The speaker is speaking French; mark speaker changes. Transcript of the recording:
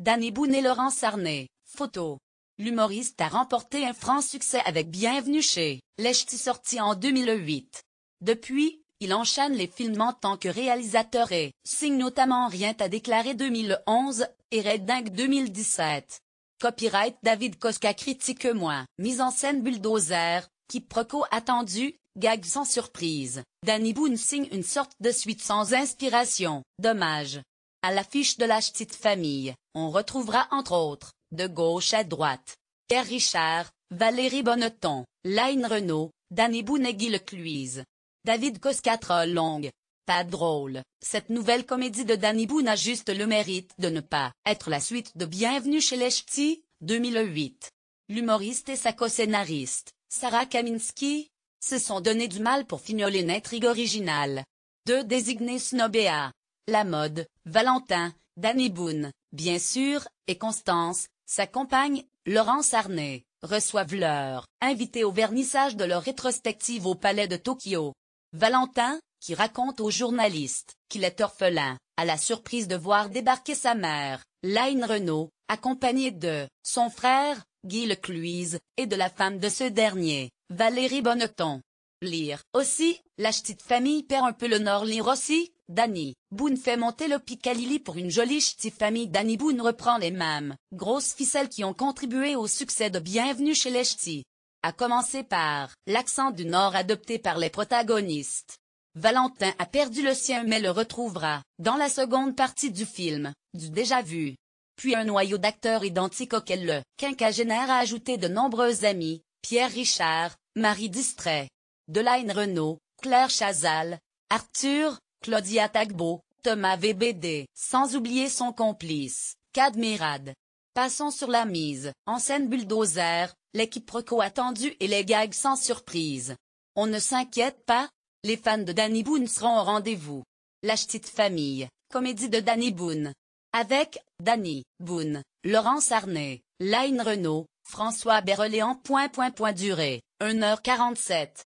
Speaker 1: Danny Boone et Laurence Arnay. Photo. L'humoriste a remporté un franc succès avec Bienvenue chez les Ch'tis sorti en 2008. Depuis, il enchaîne les films en tant que réalisateur et signe notamment Rien à déclarer 2011 et Red Dingue 2017. Copyright David Koska critique moins. Mise en scène Bulldozer, quiproquo attendu, gag sans surprise. Danny Boone signe une sorte de suite sans inspiration. Dommage. À l'affiche de La Ch'tite Famille, on retrouvera entre autres, de gauche à droite, Pierre Richard, Valérie Bonneton, Layne Renaud, Danny Boone et Guy Lecluise. David Koska troll longue. Pas drôle, cette nouvelle comédie de Danny Boone a juste le mérite de ne pas être la suite de Bienvenue chez les Ch'tis, 2008. L'humoriste et sa co-scénariste, Sarah Kaminski, se sont donné du mal pour fignoler une intrigue originale. Deux désignés snobés la mode, Valentin, Danny Boone, bien sûr, et Constance, sa compagne, Laurence Arnay, reçoivent leur invité au vernissage de leur rétrospective au Palais de Tokyo. Valentin, qui raconte aux journalistes qu'il est orphelin, a la surprise de voir débarquer sa mère, Layne Renaud, accompagnée de son frère, Guy Lecluise, et de la femme de ce dernier, Valérie Bonneton. Lire. Aussi, La Ch'tite Famille perd un peu le nord. Lire aussi, Danny Boone fait monter le Picalili pour une jolie Ch'tite Famille. Danny Boone reprend les mêmes grosses ficelles qui ont contribué au succès de Bienvenue chez les Ch'tis. À commencer par l'accent du Nord adopté par les protagonistes. Valentin a perdu le sien mais le retrouvera, dans la seconde partie du film, du déjà vu. Puis un noyau d'acteurs identiques auquel le quinquagénaire a ajouté de nombreux amis, Pierre Richard, Marie Distrait, Layne Renaud, Claire Chazal, Arthur, Claudia Tagbo, Thomas VBD, sans oublier son complice, Cadmirad. Passons sur la mise en scène Bulldozer, les quiproquos attendus et les gags sans surprise. On ne s'inquiète pas, les fans de Danny Boone seront au rendez-vous. La Ch'tite Famille, comédie de Danny Boone. Avec Danny Boone, Laurence Arnay, Layne Renaud, François Berléand. Durée, 1h47.